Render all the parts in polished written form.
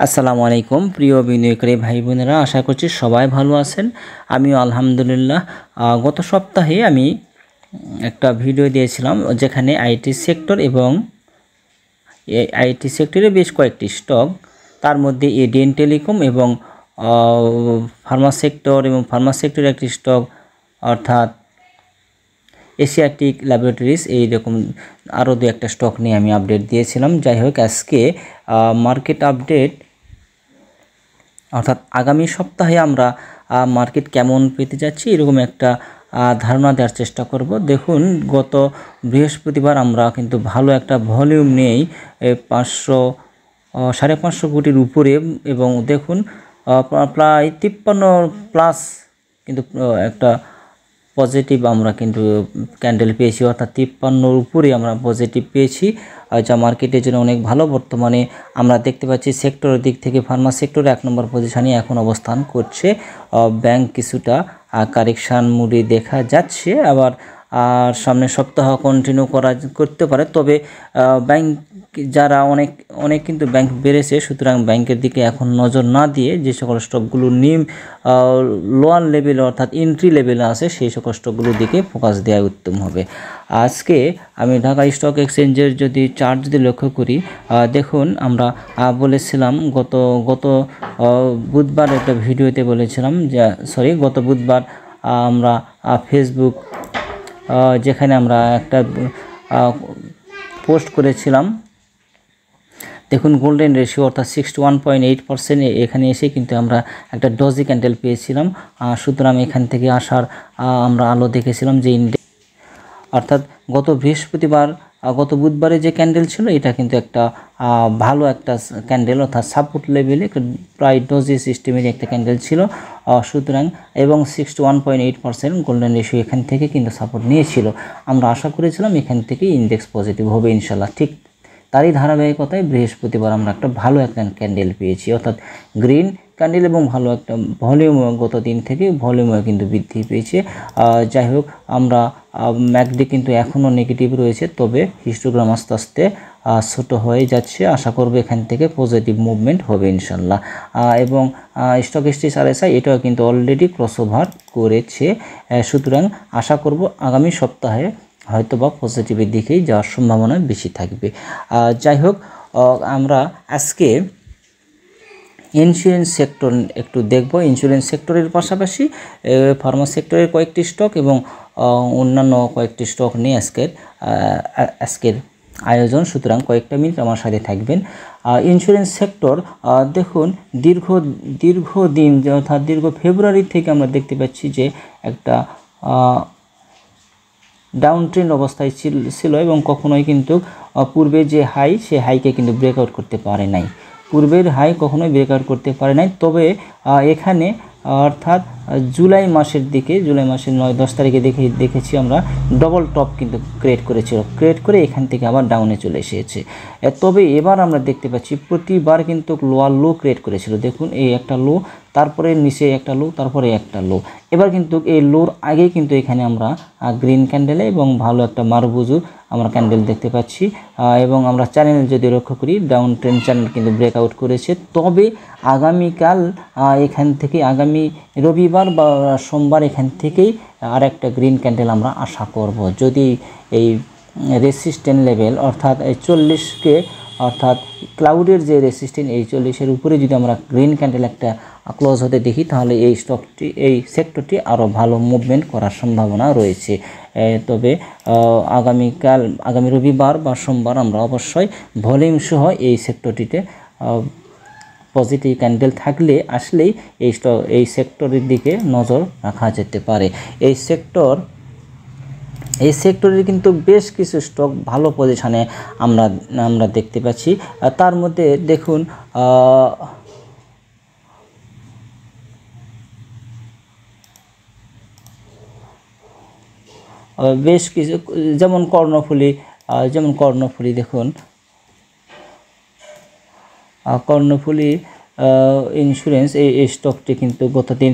আসসালামু আলাইকুম প্রিয় বিনিয়োগকারী ভাই বোনেরা, আশা করছি সবাই ভালো আছেন। আমিও আলহামদুলিল্লাহ। গত সপ্তাহে আমি একটা ভিডিও দিয়েছিলাম যেখানে আইটি সেক্টর এবং আইটি সেক্টরে বেশ কয়েকটি স্টক, তার মধ্যে এডিএন টেলিকম এবং ফার্মা সেক্টর এবং ফার্মা সেক্টরের একটি স্টক অর্থাৎ এশিয়াটিক ল্যাবরেটরিজ, এইরকম আরও দু একটা স্টক নিয়ে আমি আপডেট দিয়েছিলাম। যাই হোক, আজকে মার্কেট আপডেট অর্থাৎ আগামী সপ্তাহে আমরা মার্কেট কেমন পেতে যাচ্ছি এরকম একটা ধারণা দেওয়ার চেষ্টা করব। দেখুন, গত বৃহস্পতিবার আমরা কিন্তু ভালো একটা ভলিউম নেই, 500-550 কোটির উপরে, এবং দেখুন প্রায় 53+ কিন্তু একটা পজিটিভ আমরা কিন্তু ক্যান্ডেল পেয়েছি, অর্থাৎ 53-র উপরে আমরা পজিটিভ পেয়েছি, যা মার্কেটের জন্য অনেক ভালো। বর্তমানে আমরা দেখতে পাচ্ছি সেক্টরের দিক থেকে ফার্মা সেক্টরে 1 নম্বর পজিশনে এখন অবস্থান করছে। ব্যাংক কিছুটা কারেকশান মুডে দেখা যাচ্ছে, আবার সামনের সপ্তাহ কন্টিনিউ করতে পারে। তবে ব্যাংক যারা অনেক কিন্তু ব্যাংক বেড়েছে, সুতরাং ব্যাংকের দিকে এখন নজর না দিয়ে যে সকল স্টকগুলো লোয়ার লেভেলে অর্থাৎ এন্ট্রি লেভেলে আছে সেই সকল স্টকগুলোর দিকে ফোকাস দেওয়া উত্তম হবে। আজকে আমি ঢাকা স্টক এক্সচেঞ্জের যদি চার্ট যদি লক্ষ্য করি, দেখুন আমরা বলেছিলাম গত বুধবার একটা ভিডিওতে বলেছিলাম যে গত বুধবার আমরা ফেসবুক যেখানে আমরা একটা পোস্ট করেছিলাম। দেখুন, গোল্ডেন রেশিও অর্থাৎ 61.8% এখানে এসে কিন্তু আমরা একটা ডজি ক্যান্ডেল পেয়েছিলাম। সুতরাং এখান থেকে আসার আমরা আলো দেখেছিলাম যে অর্থাৎ গত বুধবারে যে ক্যান্ডেল ছিল এটা কিন্তু একটা ভালো একটা ক্যান্ডেল, অর্থাৎ সাপোর্ট লেভেলে প্রায় ডজি সিস্টেমের একটা ক্যান্ডেল ছিল। সুতরাং এবং 61.8% গোল্ডেন রেশিও এখান থেকে কিন্তু সাপোর্ট নিয়েছিল। আমরা আশা করেছিলাম এখান থেকে ইন্ডেক্স পজিটিভ হবে ইনশাল্লাহ। ঠিক তারই ধারাবাহিকতায় বৃহস্পতিবার আমরা একটা ভালো একটা ক্যান্ডেল পেয়েছি, অর্থাৎ গ্রিন ক্যান্ডেল, এবং ভালো একটা ভলিউম গত দিন থেকে ভলিউমও কিন্তু বৃদ্ধি পেয়েছে। যাই হোক, আমরা ম্যাকডি কিন্তু এখনও নেগেটিভ রয়েছে, তবে হিস্টোগ্রাম আস্তে আস্তে ছোটো হয়ে যাচ্ছে। আশা করব এখান থেকে পজিটিভ মুভমেন্ট হবে ইনশাল্লাহ। এবং স্টক এক্সচেঞ্জ আরএসআই এটাও কিন্তু অলরেডি ক্রসওভার করেছে। সুতরাং আশা করব আগামী সপ্তাহে হয়তোবা পজিটিভের দিকেই যাওয়ার সম্ভাবনা বেশি থাকবে। যাই হোক, আমরা আজকে ইন্স্যুরেন্স সেক্টর একটু দেখব। ইন্স্যুরেন্স সেক্টরের পাশাপাশি ফার্মা সেক্টরের কয়েকটি স্টক এবং অন্যান্য কয়েকটি স্টক নিয়ে আজকের আয়োজন। সুতরাং কয়েকটা মিনিট আমার সাথে থাকবেন। ইন্স্যুরেন্স সেক্টর দেখুন, দীর্ঘদিন অর্থাৎ দীর্ঘ ফেব্রুয়ারি থেকে আমরা দেখতে পাচ্ছি যে একটা ডাউন ট্রেন্ড অবস্থায় ছিল এবং কখনোই কিন্তু পূর্বে যে হাই সে হাইকে কিন্তু ব্রেকআউট করতে পারে নাই, পূর্বের হাই কখনোই ব্রেকআউট করতে পারে নাই। তবে এখানে অর্থাৎ জুলাই মাসের 9-10 তারিখে দেখেছি আমরা ডবল টপ কিন্তু ক্রিয়েট করে এখান থেকে আবার ডাউনে চলে এসেছে। তবে এবার আমরা দেখতে পাচ্ছি প্রতিবার কিন্তু লোয়ার লো ক্রিয়েট করেছিল। দেখুন, এই একটা লো, তারপরে নিচে একটা লো, তারপরে একটা লো। এবার কিন্তু এই লোর আগেই কিন্তু এখানে আমরা গ্রিন ক্যান্ডেলে এবং ভালো একটা মারবুজু আমরা ক্যান্ডেল দেখতে পাচ্ছি। এবং আমরা চ্যানেল যদি লক্ষ্য করি, ডাউন ট্রেন্ড চ্যানেল কিন্তু ব্রেকআউট করেছে। তবে আগামীকাল এখান থেকে আগামী রবিবার বা সোমবার এখান থেকেই আর একটা গ্রিন ক্যান্ডেল আমরা আশা করব। যদি এই রেসিস্ট্যান্ট লেভেল অর্থাৎ এই 40কে অর্থাৎ ক্লাউডের যে রেসিস্ট্যান্ট এই 40-এর উপরে যদি আমরা গ্রিন ক্যান্ডেল একটা ক্লোজ হতে দেখি, তাহলে এই সেক্টরটি আরও ভালো মুভমেন্ট করার সম্ভাবনা রয়েছে। তবে আগামী রবিবার বা সোমবার আমরা অবশ্যই ভলিউম সহ এই সেক্টরটিতে পজিটিভ ক্যান্ডেল আসলেই এই সেক্টরের দিকে নজর রাখা যেতে পারে। এই সেক্টরের কিন্তু বেশ কিছু স্টক ভালো পজিশনে আমরা দেখতে পাচ্ছি। তার মধ্যে দেখুন, বেশ কিছু যেমন কর্ণফুলী দেখুন, কর্ণফুলী ইন্স্যুরেন্স এই স্টকটি কিন্তু গত দিন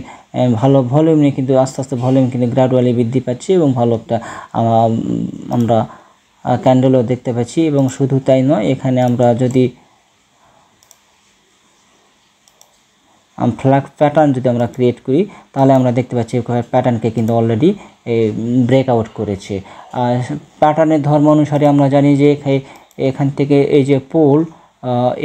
ভালো ভলিউম নিয়ে কিন্তু আস্তে আস্তে ভলিউম কিন্তু গ্রাজুয়ালি বৃদ্ধি পাচ্ছে এবং ভালো একটা আমরা ক্যান্ডেলও দেখতে পাচ্ছি। এবং শুধু তাই নয়, এখানে আমরা যদি ফ্ল্যাগ প্যাটার্ন যদি আমরা ক্রিয়েট করি তাহলে আমরা দেখতে পাচ্ছি প্যাটার্নকে কিন্তু অলরেডি ব্রেকআউট করেছে। প্যাটার্নের ধর্ম অনুসারে আমরা জানি যে এখান থেকে এই যে পোল,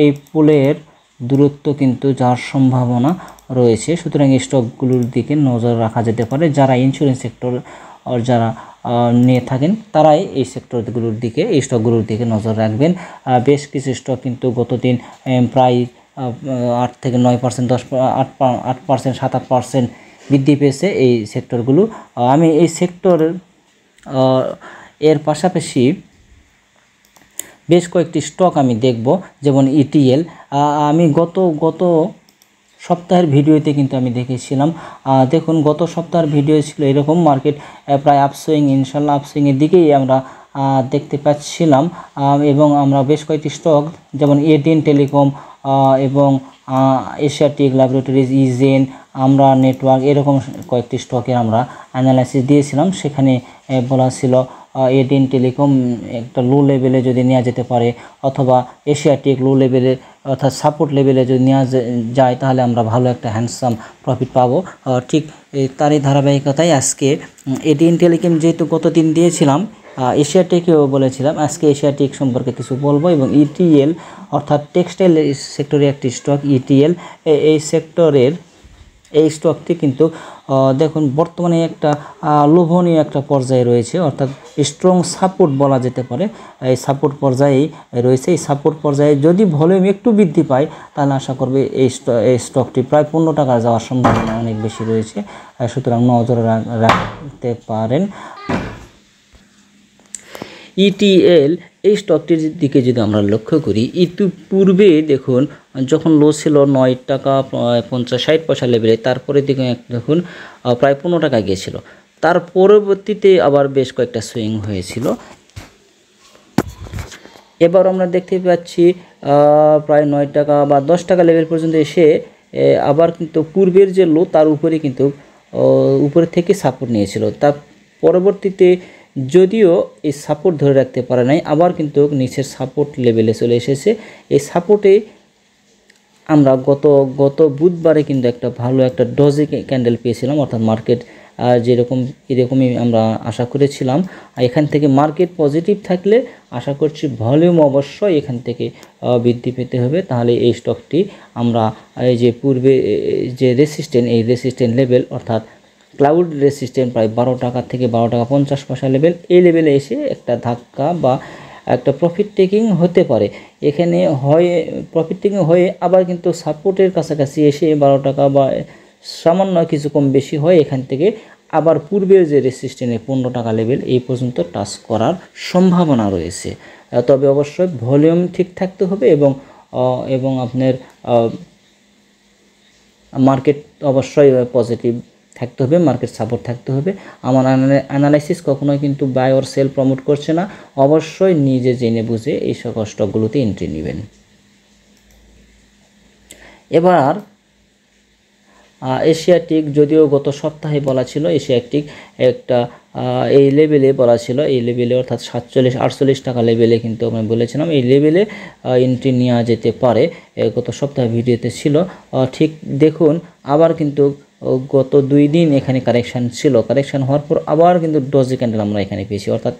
এই পোলের দূরত্ব কিন্তু যাওয়ার সম্ভাবনা রয়েছে। সুতরাং এই স্টকগুলোর দিকে নজর রাখা যেতে পারে। যারা ইন্স্যুরেন্স সেক্টর যারা নিয়ে থাকেন তারাই এই সেক্টরগুলোর দিকে, এই স্টকগুলোর দিকে নজর রাখবেন। বেশ কিছু স্টক কিন্তু গত দিন প্রায় 8 থেকে 9%, 8%, 7-8% বৃদ্ধি পেয়েছে এই সেক্টরগুলো। আমি এই সেক্টর এর পাশাপাশি বেশ কয়েকটি স্টক আমি দেখব, যেমন ইটিএল। আমি গত সপ্তাহের ভিডিওতে কিন্তু আমি দেখেছিলাম। দেখুন গত সপ্তাহের ভিডিও ছিল এরকম, মার্কেট প্রায় আপসুইং, ইনশাল্লাহ আপসুইংয়ের দিকেই আমরা দেখতে পাচ্ছিলাম। এবং আমরা বেশ কয়েকটি স্টক যেমন এডিএন টেলিকম এবং এশিয়াটিক ল্যাবরেটরিজ, ইজেন, আমরা নেটওয়ার্ক, এরকম কয়েকটি স্টকের আমরা অ্যানালাইসিস দিয়েছিলাম। সেখানে বলা ছিল এডিএন টেলিকম একটা লো লেভেলে যদি নেওয়া যেতে পারে, অথবা এশিয়াটিক লো লেভেলে অর্থাৎ সাপোর্ট লেভেলে যদি নেওয়া যায় তাহলে আমরা ভালো একটা হ্যান্ডসাম প্রফিট পাবো। ঠিক তারই ধারাবাহিকতায় আজকে এডিএন টেলিকম যেহেতু গত দিন দিয়েছিলাম, এশিয়াটেকেও বলেছিলাম, আজকে এশিয়াটেক সম্পর্কে কিছু বলবো। এবং ইটিএল অর্থাৎ টেক্সটাইল সেক্টরের একটি স্টক ইটিএল, এই সেক্টরের এই স্টকটি কিন্তু দেখুন বর্তমানে একটা লোভনীয় একটা পর্যায়ে রয়েছে, অর্থাৎ স্ট্রং সাপোর্ট বলা যেতে পারে। এই সাপোর্ট পর্যায়েই রয়েছে। এই সাপোর্ট পর্যায়ে যদি ভলিউম একটু বৃদ্ধি পায় তাহলে আশা করবে এই স্টকটি প্রায় 15 টাকা যাওয়ার সম্ভাবনা অনেক বেশি রয়েছে। সুতরাং নজর রাখতে পারেন। ইটিএল এই স্টকটির দিকে যদি আমরা লক্ষ্য করি, পূর্বে দেখুন যখন লো ছিল 9 টাকা 50-60 পয়সা লেভেলে, তারপরে দেখুন প্রায় 15 টাকা গিয়েছিল। তার পরবর্তীতে আবার বেশ কয়েকটা সুইং হয়েছিল। এবার আমরা দেখতে পাচ্ছি প্রায় 9 টাকা বা 10 টাকা লেভেল পর্যন্ত এসে আবার কিন্তু পূর্বের যে লো তার উপরে কিন্তু উপরে থেকে সাপোর্ট নিয়েছিল। তার পরবর্তীতে যদিও এই সাপোর্ট ধরে রাখতে পারে নাই, আবার কিন্তু নিচের সাপোর্ট লেভেলে চলে এসেছে। এই সাপোর্টে আমরা গত বুধবারে কিন্তু একটা ভালো একটা ডজি ক্যান্ডেল পেয়েছিলাম, অর্থাৎ মার্কেট এরকমই আমরা আশা করেছিলাম। এখান থেকে মার্কেট পজিটিভ থাকলে আশা করছি ভলিউম অবশ্যই এখান থেকে বৃদ্ধি পেতে হবে। তাহলে এই স্টকটি আমরা এই যে পূর্বে যে রেসিস্ট্যান্ট, এই রেসিস্ট্যান্ট লেভেল অর্থাৎ ক্লাউড রেসিস্ট্যান্ট প্রায় 12 টাকা থেকে 12 টাকা 50 পয়সা লেভেল, এই লেভেলে এসে একটা ধাক্কা বা একটা প্রফিট টেকিং হতে পারে। এখানে হয় প্রফিট টেকিং হয়ে আবার কিন্তু সাপোর্টের কাছাকাছি এসে 12 টাকা বা সামান্য কিছু কম বেশি হয়, এখান থেকে আবার পূর্বের যে রেসিস্ট্যান্টে 15 টাকা লেভেল এই পর্যন্ত টাচ করার সম্ভাবনা রয়েছে। তবে অবশ্যই ভলিউম ঠিক থাকতে হবে এবং আপনার মার্কেট অবশ্যই পজিটিভ থাকতে হবে, মার্কেট সাপোর্ট থাকতে হবে। আমার অ্যানালাইসিস কখনোই কিন্তু বাই অর সেল প্রমোট করছে না। অবশ্যই নিজে জেনে বুঝে এই সকল স্টকগুলোতে এন্ট্রি নেবেন। এবার এশিয়াটিক, যদিও গত সপ্তাহে বলা ছিল এশিয়াটিক একটা এই লেভেলে বলা ছিল, এই লেভেলে অর্থাৎ 47-48 টাকা লেভেলে কিন্তু আমি বলেছিলাম এই লেভেলে এন্ট্রি নেওয়া যেতে পারে, গত সপ্তাহে ভিডিওতে ছিল। ঠিক দেখুন আবার কিন্তু গত 2 দিন এখানে কারেকশান ছিল, কারেকশান হওয়ার পর আবার কিন্তু ডজি ক্যান্ডেল আমরা এখানে পেয়েছি। অর্থাৎ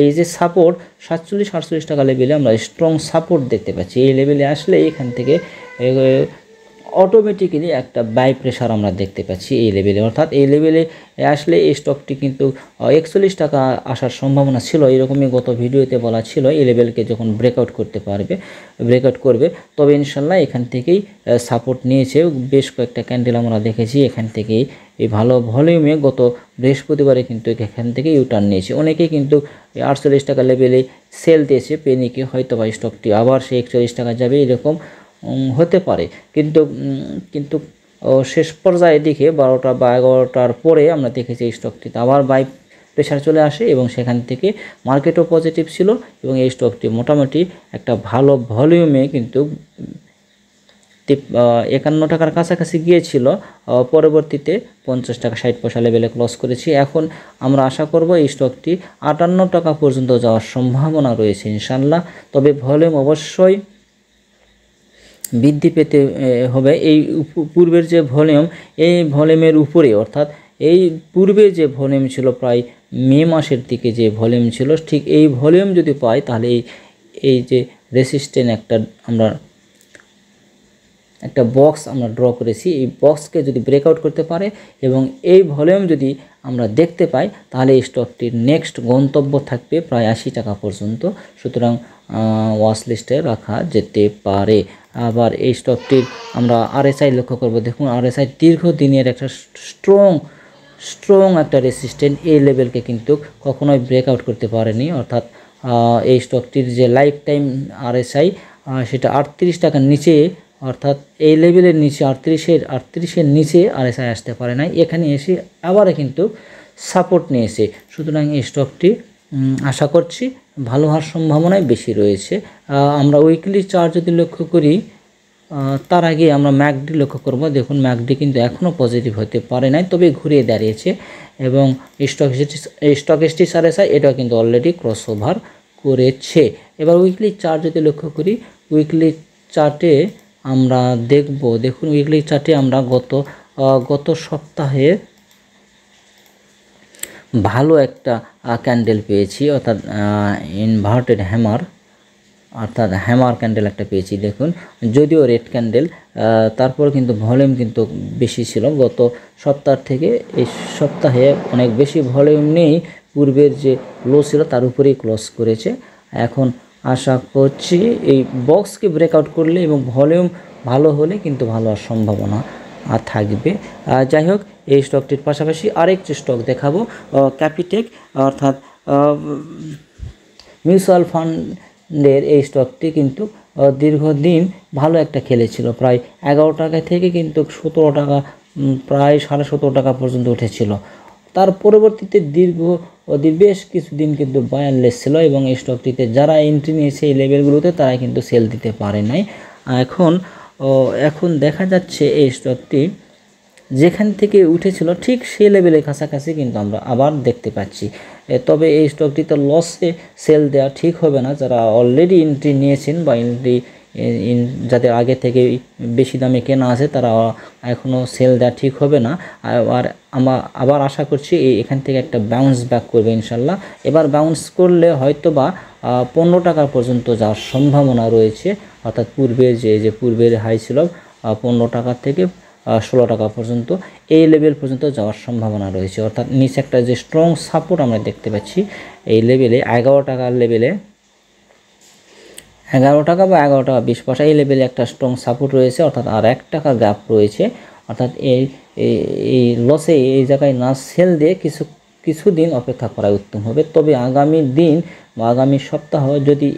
এই যে সাপোর্ট 47-48 টাকা লেভেলে আমরা স্ট্রং সাপোর্ট দেখতে পাচ্ছি। এই লেভেলে আসলে এখান থেকে অটোমেটিক্যালি একটা বাই প্রেশার আমরা দেখতে পাচ্ছি এই লেভেলে। অর্থাৎ এই লেভেলে আসলে এই স্টকটি কিন্তু 41 টাকা আসার সম্ভাবনা ছিল, এরকমই গত ভিডিওতে বলা ছিল। এই লেভেলকে যখন ব্রেকআউট করবে তবে ইনশাল্লাহ এখান থেকেই সাপোর্ট নিয়েছে। বেশ কয়েকটা ক্যান্ডেল আমরা দেখেছি এখান থেকেই এই ভালো ভলিউমে গত বৃহস্পতিবারে কিন্তু এখান থেকে ইউটার্ন নিয়েছে। অনেকেই কিন্তু 48 টাকা লেভেলে সেল দিয়েছে পেনিকে, হয়তো বা স্টকটি আবার সে 41 টাকা যাবে এরকম হতে পারে। কিন্তু শেষ পর্যায়ে দিকে 12টা বা 11টার পরে আমরা দেখেছি এই স্টকটিতে আবার বাই প্রেশার চলে আসে এবং সেখান থেকে মার্কেটও পজিটিভ ছিল এবং এই স্টকটি মোটামুটি একটা ভালো ভলিউমে কিন্তু 51 টাকার কাছাকাছি গিয়েছিল। পরবর্তীতে 50 টাকা 60 পয়সা লেভেলে ক্লোজ করেছি। এখন আমরা আশা করব এই স্টকটি 58 টাকা পর্যন্ত যাওয়ার সম্ভাবনা রয়েছে ইনশাল্লাহ। তবে ভলিউম অবশ্যই বৃদ্ধি পেতে হবে। এই পূর্বের যে ভলিউম, এই ভলিউমের উপরে, অর্থাৎ এই পূর্বে যে ভলিউম ছিল প্রায় মে মাসের দিকে যে ভলিউম ছিল, ঠিক এই ভলিউম যদি পাই তাহলে এই যে রেসিস্ট্যান্ট আমরা একটা বক্স আমরা ড্র করেছি, এই বক্সকে যদি ব্রেকআউট করতে পারে এবং এই ভলিউম যদি আমরা দেখতে পাই তাহলে এই স্টকটির নেক্সট গন্তব্য থাকবে প্রায় 80 টাকা পর্যন্ত। সুতরাং ওয়াচ লিস্টে রাখা যেতে পারে। আবার এই স্টকটির আমরা আরএসআই লক্ষ্য করব। দেখুন আরএসআই দীর্ঘদিনের একটা স্ট্রং একটা রেসিস্ট্যান্ট, এই লেভেলকে কিন্তু কখনোই ব্রেকআউট করতে পারেনি। অর্থাৎ এই স্টকটির যে লাইফ টাইম আরএসআই সেটা 38 টাকার নিচে, অর্থাৎ এই লেভেলের নিচে 38-এর নিচে আরএসআই আসতে পারে না। এখানে এসে আবারও কিন্তু সাপোর্ট নিয়েছে। সুতরাং এই স্টকটি আশা করছি ভালো হওয়ার সম্ভাবনাই বেশি রয়েছে। আমরা উইকলি চার্ট যদি লক্ষ্য করি, তার আগে আমরা ম্যাকডি লক্ষ্য করব। দেখুন ম্যাকডি কিন্তু এখনও পজিটিভ হতে পারে নাই, তবে ঘুরিয়ে দাঁড়িয়েছে এবং স্টকেস্টিক আরএসআই এটাও কিন্তু অলরেডি ক্রস ওভার করেছে। এবার উইকলি চার্ট যদি লক্ষ্য করি, উইকলি চার্টে আমরা দেখুন উইকলি চার্টে আমরা গত সপ্তাহে ভালো একটা ক্যান্ডেল পেয়েছি, অর্থাৎ ইনভার্টেড হ্যামার, অর্থাৎ হ্যামার ক্যান্ডেল একটা পেয়েছি। দেখুন যদিও রেড ক্যান্ডেল, তারপর কিন্তু ভলিউম কিন্তু বেশি ছিল গত সপ্তাহ থেকে। এই সপ্তাহে অনেক বেশি ভলিউম নেই, পূর্বের যে লো ছিল তার উপরেই ক্লোজ করেছে। এখন আশা করছি এই বক্সকে ব্রেকআউট করলে এবং ভলিউম ভালো হলে কিন্তু ভালো হওয়ার সম্ভাবনা থাকবে। যাই হোক, এই স্টকটির পাশাপাশি আরেকটি স্টক দেখাবো, ক্যাপিটেক, অর্থাৎ মিউচুয়াল ফান্ডের এই স্টকটি কিন্তু দীর্ঘদিন ভালো একটা খেলেছিল। প্রায় 11 টাকা থেকে কিন্তু 17 টাকা, প্রায় 17.5 টাকা পর্যন্ত উঠেছিল। তার পরবর্তীতে বেশ কিছুদিন কিন্তু বায়ারলেস ছিল এবং এই স্টকটিতে যারা এন্ট্রি নিয়েছে এই লেভেলগুলোতে তারা কিন্তু সেল দিতে পারে নাই। এখন দেখা যাচ্ছে এই স্টকটি যেখান থেকে উঠেছিল ঠিক সেই লেভেলের কাছাকাছি কিন্তু আমরা আবার দেখতে পাচ্ছি। তবে এই স্টকটিতে লসে সেল দেওয়া ঠিক হবে না। যারা অলরেডি এন্ট্রি নিয়েছেন বা যাদের আগে থেকে বেশি দামে কেনা আছে তারা এখনও সেল দেওয়া ঠিক হবে না। আবার আশা করছি এখান থেকে একটা বাউন্স ব্যাক করবে ইনশাল্লাহ। এবার বাউন্স করলে হয়তো বা 15 টাকা পর্যন্ত যাওয়ার সম্ভাবনা রয়েছে। অর্থাৎ পূর্বের হাই ছিল 15 টাকা থেকে 16 টাকা পর্যন্ত, এই লেভেল পর্যন্ত যাওয়ার সম্ভাবনা রয়েছে। অর্থাৎ নিচে একটা যে স্ট্রং সাপোর্ট আমরা দেখতে পাচ্ছি এই লেভেলে 11 টাকার লেভেলে, 11 টাকা বা 11 টাকা 20 পয়সা, এই লেভেলে একটা স্ট্রং সাপোর্ট রয়েছে। অর্থাৎ আর 1 টাকা গ্যাপ রয়েছে। অর্থাৎ এই লসে এই জায়গায় না সেল দিয়ে কিছুদিন অপেক্ষা করা উত্তম হবে। তবে আগামী দিন বা আগামী সপ্তাহ যদি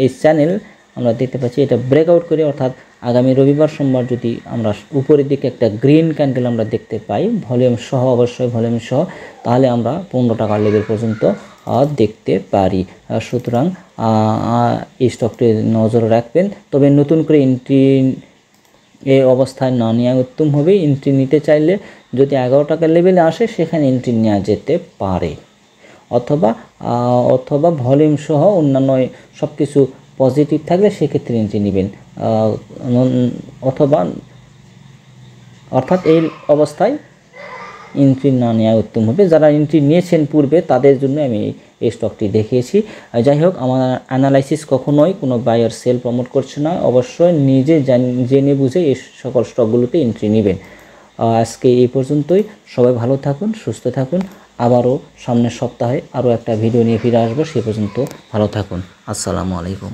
এই চ্যানেল আমরা দেখতে পাচ্ছি এটা ব্রেকআউট করে, অর্থাৎ আগামী রবিবার সোমবার যদি আমরা উপরের দিকে একটা গ্রিন ক্যান্ডেল আমরা দেখতে পাই ভলিউম সহ, অবশ্যই ভলিউম সহ, তাহলে আমরা 15 টাকার লেভেল পর্যন্ত দেখতে পারি। সুতরাং এই স্টকটি নজরে রাখবেন। তবে নতুন করে এন্ট্রি এই অবস্থায় না নেওয়া উত্তম হবে। এন্ট্রি নিতে চাইলে যদি 11 টাকার লেভেলে আসে সেখানে এন্ট্রি নেওয়া যেতে পারে, অথবা ভলিউম সহ অন্যান্য সব কিছু পজিটিভ থাকলে সেক্ষেত্রে এন্ট্রি নেবেন, অর্থাৎ এই অবস্থায় এন্ট্রি না নেওয়া উত্তম হবে। যারা এন্ট্রি নিয়েছেন পূর্বে তাদের জন্য আমি এই স্টকটি দেখিয়েছি। যাই হোক, আমার অ্যানালাইসিস কখনোই কোনো বায়ার সেল প্রমোট করছে না। অবশ্যই নিজে জেনে বুঝে এই সকল স্টকগুলোতে এন্ট্রি নেবেন। আজকে এই পর্যন্তই। সবাই ভালো থাকুন, সুস্থ থাকুন। আবারও সামনের সপ্তাহে আরও একটা ভিডিও নিয়ে ফিরে আসবো। সে পর্যন্ত ভালো থাকুন। আসসালামু আলাইকুম।